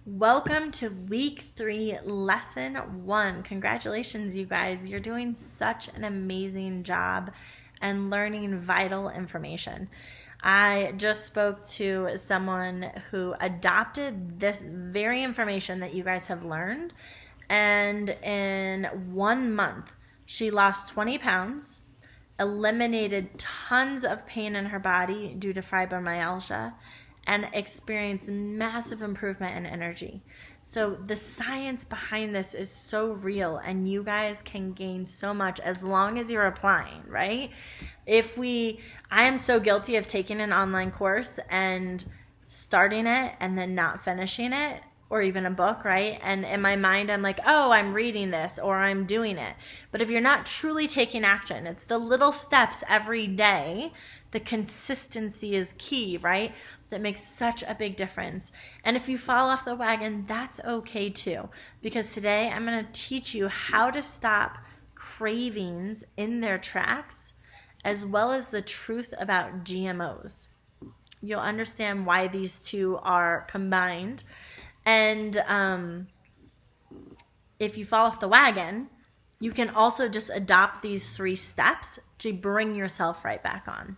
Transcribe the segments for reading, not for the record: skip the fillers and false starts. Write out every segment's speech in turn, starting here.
Welcome to week 3, lesson 1. Congratulations, you guys. You're doing such an amazing job and learning vital information. I just spoke to someone who adopted this very information that you guys have learned, and in 1 month, she lost 20 pounds, eliminated tons of pain in her body due to fibromyalgia, and experience massive improvement in energy. So the science behind this is so real, and you guys can gain so much as long as you're applying, right? I am so guilty of taking an online course and starting it and then not finishing it, or even a book, right? And in my mind, I'm like, oh, I'm reading this or I'm doing it. But if you're not truly taking action, it's the little steps every day. The consistency is key, right? That makes such a big difference. And if you fall off the wagon, that's okay too. Because today I'm going to teach you how to stop cravings in their tracks, as well as the truth about GMOs. You'll understand why these two are combined. And if you fall off the wagon, you can also just adopt these 3 steps to bring yourself right back on.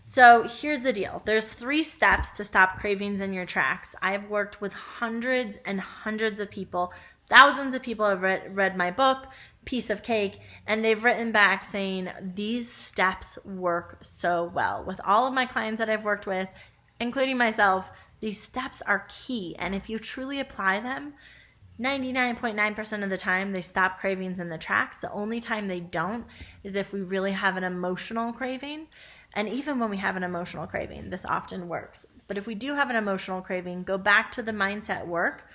So here's the deal. There's 3 steps to stop cravings in your tracks. I've worked with hundreds and hundreds of people. Thousands of people have read my book, Piece of Cake, and they've written back saying these steps work so well. With all of my clients that I've worked with, including myself, these steps are key. And if you truly apply them, 99.9% of the time they stop cravings in the tracks. The only time they don't is if we really have an emotional craving. And even when we have an emotional craving, this often works. But if we do have an emotional craving, go back to the mindset work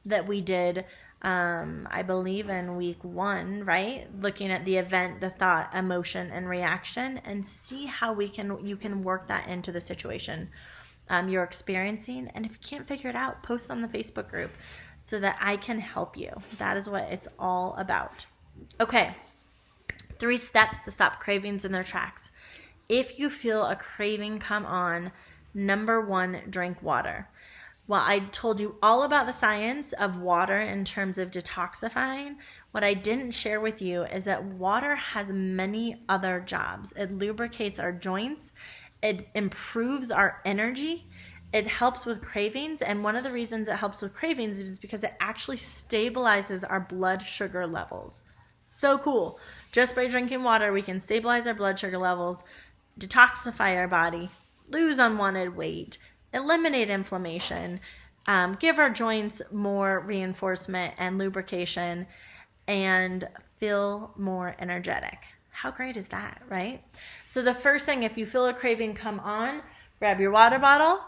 that we did, I believe in week 1, right? Looking at the event, the thought, emotion, and reaction, and see how you can work that into the situation you're experiencing. And if you can't figure it out, post on the Facebook group so that I can help you. That is what it's all about. Okay, 3 steps to stop cravings in their tracks. If you feel a craving come on, number 1, drink water. Well, I told you all about the science of water in terms of detoxifying. What I didn't share with you is that water has many other jobs. It lubricates our joints. It improves our energy. It helps with cravings. And one of the reasons it helps with cravings is because it actually stabilizes our blood sugar levels. So cool. Just by drinking water, we can stabilize our blood sugar levels, detoxify our body, lose unwanted weight, eliminate inflammation, give our joints more reinforcement and lubrication, and feel more energetic. How great is that, right? So the first thing, if you feel a craving come on, grab your water bottle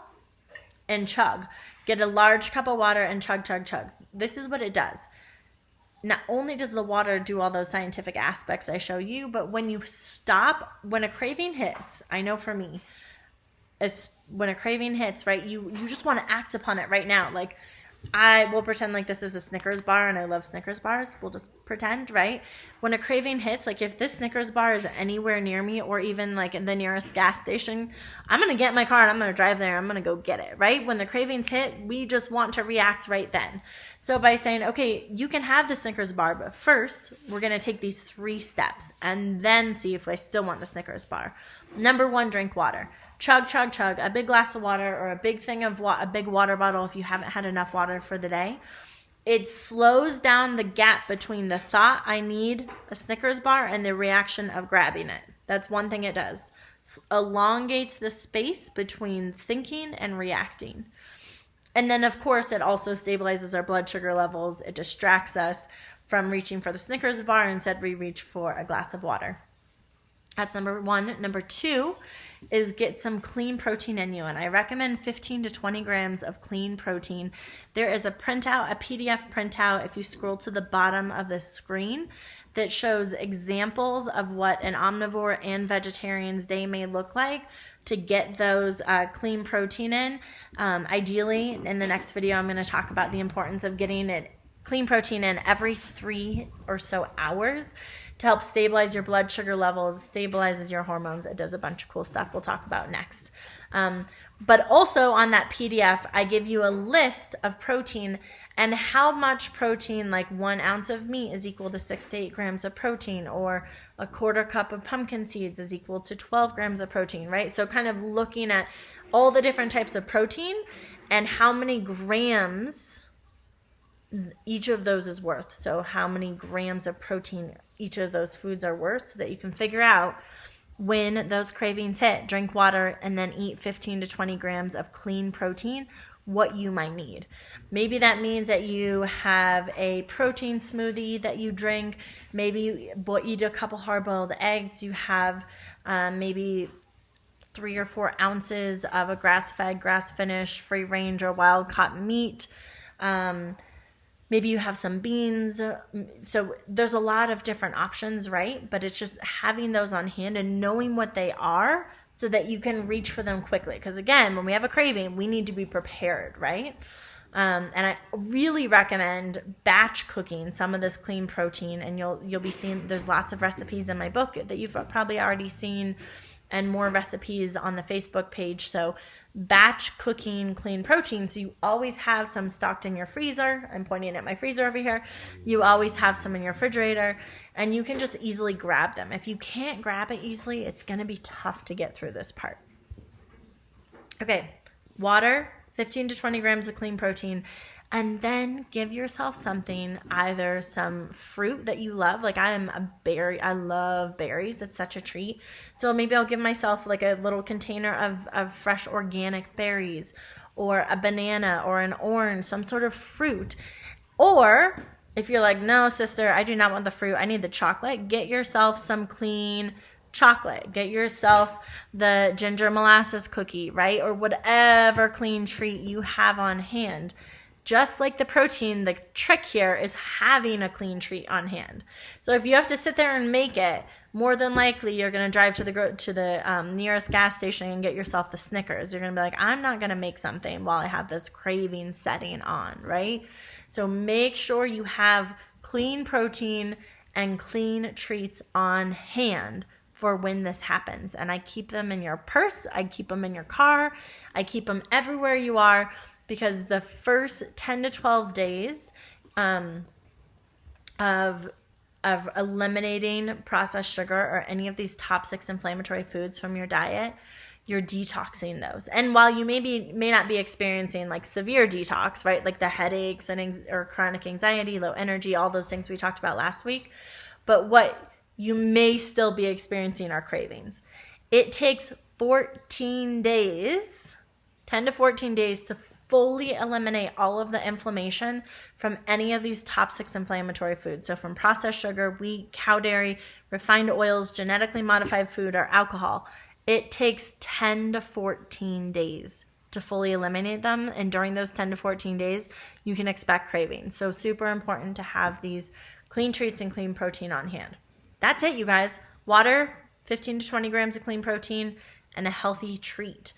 and chug. Get a large cup of water and chug, chug, chug. This is what it does. Not only does the water do all those scientific aspects I show you, but when you stop, when a craving hits, I know for me, when a craving hits, right, you just want to act upon it right now. Like, I will pretend like this is a Snickers bar and I love Snickers bars. We'll just pretend, right? When a craving hits, like if this Snickers bar is anywhere near me or even like in the nearest gas station, I'm going to get in my car and I'm going to drive there. I'm going to go get it, right? When the cravings hit, we just want to react right then. So by saying, okay, you can have the Snickers bar, but first we're going to take these 3 steps and then see if I still want the Snickers bar. Number 1, drink water. Chug, chug, chug, a big glass of water or a big thing of a big water bottle if you haven't had enough water for the day. It slows down the gap between the thought, I need a Snickers bar, and the reaction of grabbing it. That's one thing it does. Elongates the space between thinking and reacting. And then, of course, it also stabilizes our blood sugar levels. It distracts us from reaching for the Snickers bar. Instead, we reach for a glass of water. That's number 1. Number 2 is get some clean protein in you. And I recommend 15 to 20 grams of clean protein. There is a printout, a PDF printout, if you scroll to the bottom of the screen, that shows examples of what an omnivore and vegetarian's day may look like to get those clean protein in. Ideally, in the next video, I'm going to talk about the importance of getting it clean protein in every 3 or so hours to help stabilize your blood sugar levels, stabilizes your hormones. It does a bunch of cool stuff we'll talk about next. But also on that PDF, I give you a list of protein and how much protein, like 1 ounce of meat is equal to 6 to 8 grams of protein, or a quarter cup of pumpkin seeds is equal to 12 grams of protein, right? So kind of looking at all the different types of protein and how many grams each of those is worth. So how many grams of protein each of those foods are worth, so that you can figure out when those cravings hit, drink water and then eat 15 to 20 grams of clean protein, what you might need. Maybe that means that you have a protein smoothie that you drink. Maybe you eat a couple hard-boiled eggs. You have maybe 3 or 4 ounces of a grass-fed, grass-finished, free-range or wild-caught meat. Maybe you have some beans. So there's a lot of different options, right? But it's just having those on hand and knowing what they are so that you can reach for them quickly. Because again, when we have a craving, we need to be prepared, right? And I really recommend batch cooking some of this clean protein. And you'll be seeing, there's lots of recipes in my book that you've probably already seen, and more recipes on the Facebook page. So batch cooking clean protein, so you always have some stocked in your freezer. I'm pointing at my freezer over here. You always have some in your refrigerator, and you can just easily grab them. If you can't grab it easily, it's going to be tough to get through this part. Okay, water, 15 to 20 grams of clean protein, and then give yourself something, either some fruit that you love. Like I love berries. It's such a treat. So maybe I'll give myself like a little container of fresh organic berries, or a banana or an orange, some sort of fruit. Or if you're like, no, sister, I do not want the fruit, I need the chocolate, get yourself some clean chocolate. Get yourself the ginger molasses cookie, right? Or whatever clean treat you have on hand. Just like the protein, the trick here is having a clean treat on hand. So if you have to sit there and make it, more than likely you're going to drive to the nearest gas station and get yourself the Snickers. You're going to be like, I'm not going to make something while I have this craving setting on, right? So make sure you have clean protein and clean treats on hand for when this happens. And I keep them in your purse. I keep them in your car. I keep them everywhere you are. Because the first 10 to 12 days of eliminating processed sugar or any of these top 6 inflammatory foods from your diet, you're detoxing those. And while you may not be experiencing like severe detox, right, like the headaches or chronic anxiety, low energy, all those things we talked about last week, but what you may still be experiencing are cravings. It takes 14 days, 10 to 14 days to fully eliminate all of the inflammation from any of these top 6 inflammatory foods. So from processed sugar, wheat, cow dairy, refined oils, genetically modified food, or alcohol. It takes 10 to 14 days to fully eliminate them. And during those 10 to 14 days, you can expect cravings. So super important to have these clean treats and clean protein on hand. That's it, you guys. Water, 15 to 20 grams of clean protein, and a healthy treat.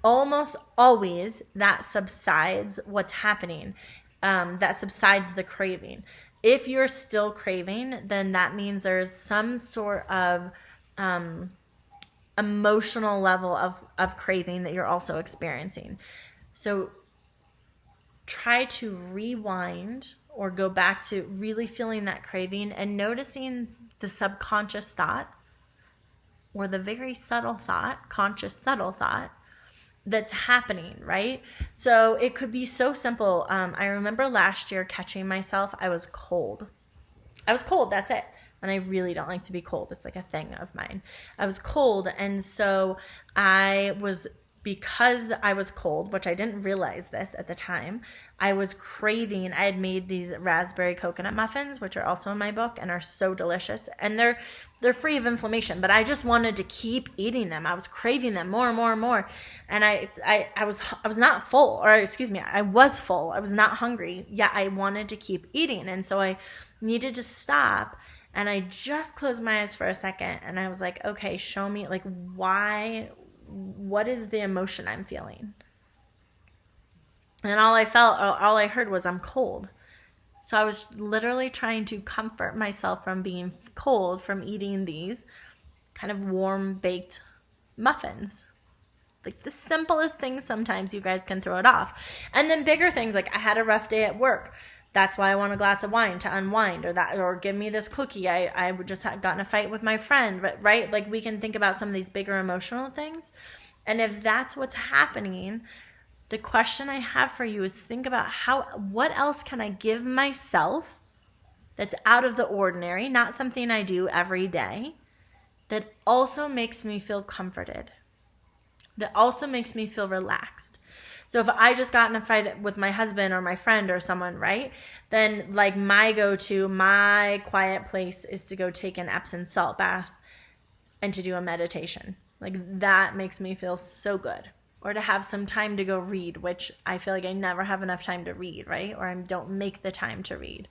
Almost always that subsides what's happening. That subsides the craving. If you're still craving, then that means there's some sort of emotional level of craving that you're also experiencing. So try to rewind or go back to really feeling that craving and noticing the subconscious thought or the very subtle thought, conscious subtle thought, that's happening, right? So it could be so simple. I remember last year catching myself. I was cold. That's it. And I really don't like to be cold. It's like a thing of mine. I was cold. And so because I was cold, which I didn't realize this at the time, I was craving. I had made these raspberry coconut muffins, which are also in my book and are so delicious. And they're free of inflammation, but I just wanted to keep eating them. I was craving them more and more and more. And I was not full, or excuse me, I was full. I was not hungry, yet I wanted to keep eating. And so I needed to stop. And I just closed my eyes for a second and I was like, okay, show me, like, what is the emotion I'm feeling? And all I heard was I'm cold. So I was literally trying to comfort myself from being cold from eating these kind of warm baked muffins. Like the simplest things, sometimes you guys can throw it off. And then bigger things, like I had a rough day at work. That's why I want a glass of wine to unwind, or give me this cookie. I just had gotten a fight with my friend, right? Like we can think about some of these bigger emotional things. And if that's what's happening, the question I have for you is think about what else can I give myself that's out of the ordinary, not something I do every day, that also makes me feel comforted, that also makes me feel relaxed. So if I just got in a fight with my husband or my friend or someone, right, then like my go-to, my quiet place is to go take an Epsom salt bath and to do a meditation. Like that makes me feel so good. Or to have some time to go read, which I feel like I never have enough time to read, right? Or I don't make the time to read.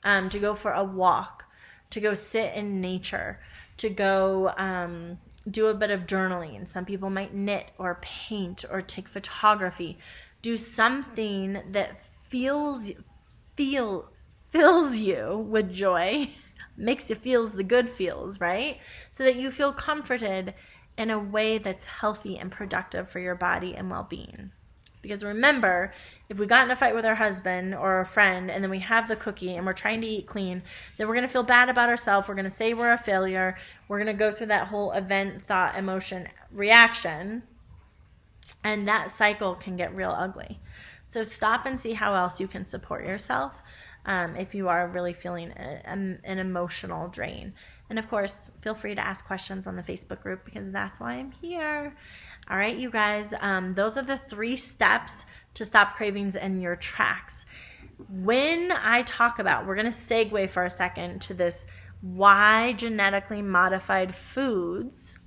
To go for a walk, to go sit in nature, to go do a bit of journaling. Some people might knit or paint or take photography. Do something that fills you with joy, makes you feels the good feels, right? So that you feel comforted in a way that's healthy and productive for your body and well-being. Because remember, if we got in a fight with our husband or a friend and then we have the cookie and we're trying to eat clean, then we're going to feel bad about ourselves. We're going to say we're a failure. We're going to go through that whole event, thought, emotion, reaction. And that cycle can get real ugly. So stop and see how else you can support yourself if you are really feeling an emotional drain. And of course, feel free to ask questions on the Facebook group because that's why I'm here. All right, you guys, those are the 3 steps to stop cravings in your tracks. When I talk about, we're going to segue for a second to this, why genetically modified foods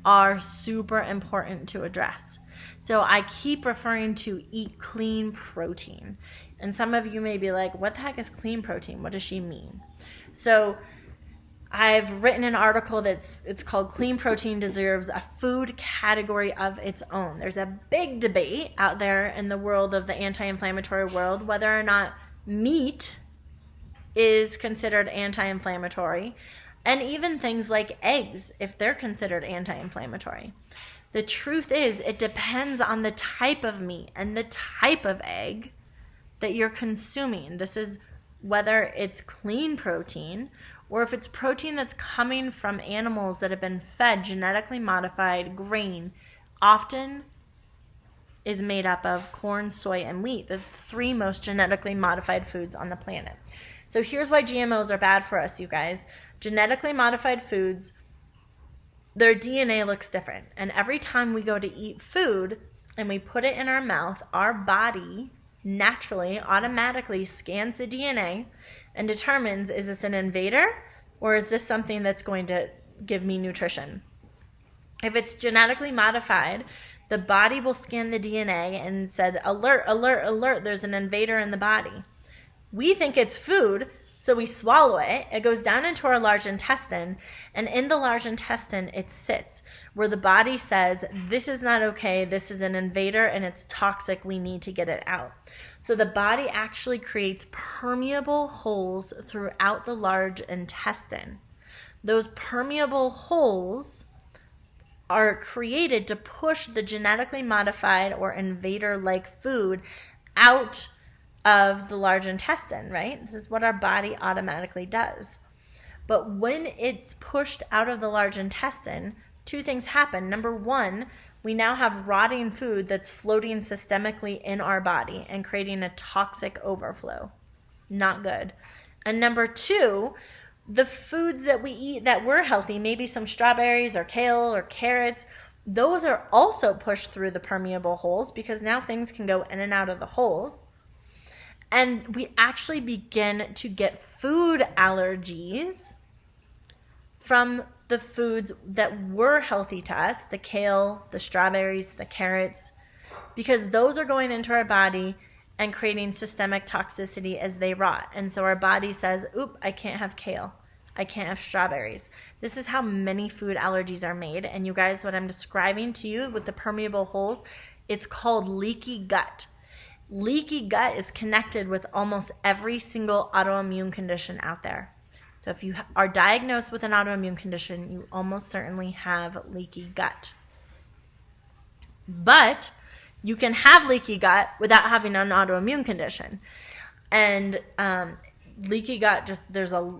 are super important to address. So I keep referring to eat clean protein. And some of you may be like, what the heck is clean protein? What does she mean? So I've written an article it's called Clean Protein Deserves a Food Category of Its Own. There's a big debate out there in the world of the anti-inflammatory world whether or not meat is considered anti-inflammatory, and even things like eggs, if they're considered anti-inflammatory. The truth is, it depends on the type of meat and the type of egg that you're consuming. This is whether it's clean protein or if it's protein that's coming from animals that have been fed genetically modified grain, often is made up of corn, soy, and wheat, the 3 most genetically modified foods on the planet. So here's why GMOs are bad for us, you guys. Genetically modified foods, their DNA looks different. And every time we go to eat food and we put it in our mouth, our body naturally, automatically scans the DNA and determines, is this an invader or is this something that's going to give me nutrition? If it's genetically modified, the body will scan the DNA and said, alert, alert, alert, there's an invader in the body. We think it's food, so we swallow it. It goes down into our large intestine, and in the large intestine, it sits, where the body says, this is not okay, this is an invader, and it's toxic, we need to get it out. So the body actually creates permeable holes throughout the large intestine. Those permeable holes are created to push the genetically modified or invader-like food out of the large intestine, right? This is what our body automatically does. But when it's pushed out of the large intestine, 2 things happen. Number 1, we now have rotting food that's floating systemically in our body and creating a toxic overflow. Not good. And number 2, the foods that we eat that were healthy, maybe some strawberries or kale or carrots, those are also pushed through the permeable holes because now things can go in and out of the holes. And we actually begin to get food allergies from the foods that were healthy to us, the kale, the strawberries, the carrots, because those are going into our body and creating systemic toxicity as they rot. And so our body says, oop, I can't have kale. I can't have strawberries. This is how many food allergies are made. And you guys, what I'm describing to you with the permeable holes, it's called leaky gut. Leaky gut is connected with almost every single autoimmune condition out there. So if you are diagnosed with an autoimmune condition, you almost certainly have leaky gut. But you can have leaky gut without having an autoimmune condition. And leaky gut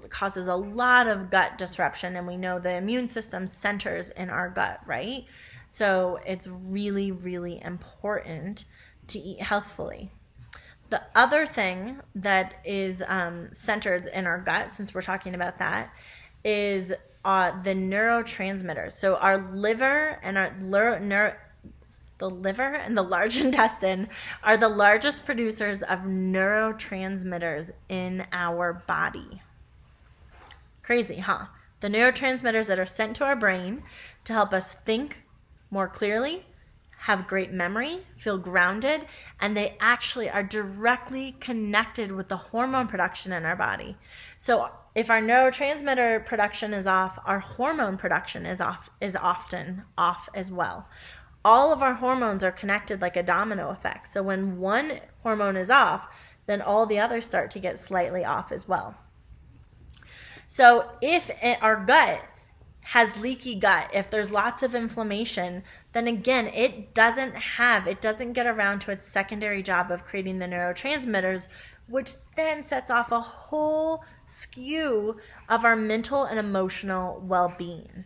causes a lot of gut disruption, and we know the immune system centers in our gut, right? So it's really, really important to eat healthfully. The other thing that is centered in our gut, since we're talking about that, is the neurotransmitters. So our liver and the liver and the large intestine are the largest producers of neurotransmitters in our body. Crazy, huh? The neurotransmitters that are sent to our brain to help us think more clearly, have great memory, feel grounded, and they actually are directly connected with the hormone production in our body. So if our neurotransmitter production is off, our hormone production is often off as well. All of our hormones are connected like a domino effect. So when one hormone is off, then all the others start to get slightly off as well. So if our gut has leaky gut, if there's lots of inflammation, then again, it doesn't get around to its secondary job of creating the neurotransmitters, which then sets off a whole skew of our mental and emotional well-being.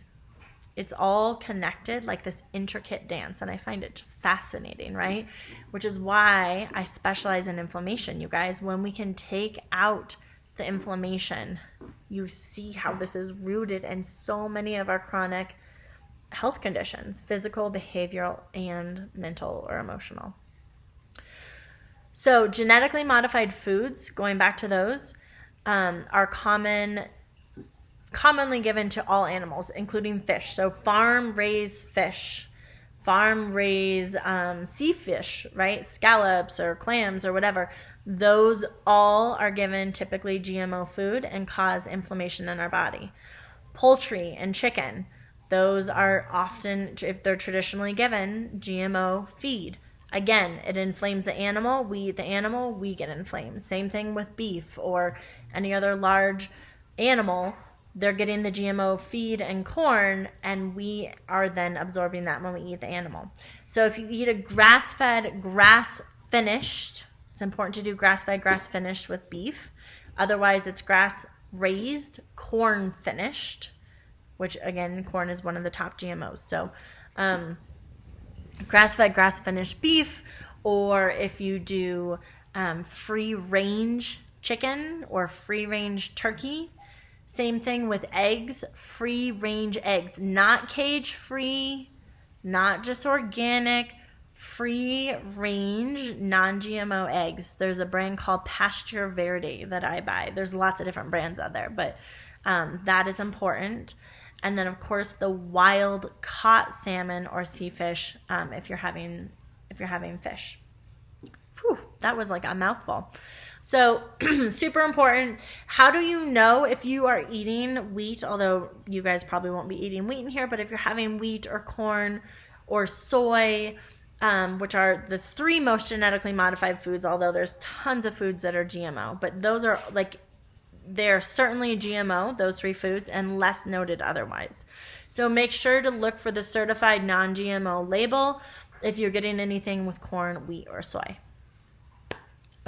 It's all connected like this intricate dance, and I find it just fascinating, right? Which is why I specialize in inflammation, you guys. When we can take out the inflammation, you see how this is rooted in so many of our chronic health conditions, physical, behavioral, and mental or emotional. So genetically modified foods, going back to those, are commonly given to all animals, including fish. So farm-raised fish, farm-raised sea fish, right? Scallops or clams or whatever. Those all are given typically GMO food and cause inflammation in our body. Poultry and chicken, those are often, if they're traditionally given, GMO feed. Again, it inflames the animal. We eat the animal, we get inflamed. Same thing with beef or any other large animal. They're getting the GMO feed and corn, and we are then absorbing that when we eat the animal. So if you eat a grass-fed, grass-finished, it's important to do grass-fed, grass-finished with beef. Otherwise, it's grass-raised, corn-finished, which, again, corn is one of the top GMOs. So grass-fed, grass-finished beef, or if you do free-range chicken or free-range turkey. Same thing with eggs, free-range eggs, not cage-free, not just organic, free-range, non-GMO eggs. There's a brand called Pasture Verde that I buy. There's lots of different brands out there, but that is important. And then, of course, the wild-caught salmon or sea fish if you're having fish. Whew, that was like a mouthful. So super important. How do you know if you are eating wheat? Although you guys probably won't be eating wheat in here, but if you're having wheat or corn or soy, which are the three most genetically modified foods, although there's tons of foods that are GMO, but those are they're certainly GMO, those three foods, and less noted otherwise. So make sure to look for the certified non-GMO label if you're getting anything with corn, wheat, or soy.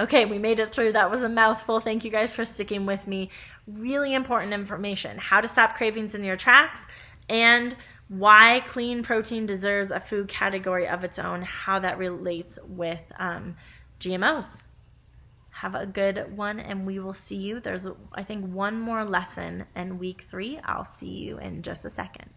Okay, we made it through. That was a mouthful. Thank you guys for sticking with me. Really important information. How to stop cravings in your tracks, and why clean protein deserves a food category of its own, how that relates with GMOs. Have a good one, and we will see you. There's, I think, one more lesson in week 3. I'll see you in just a second.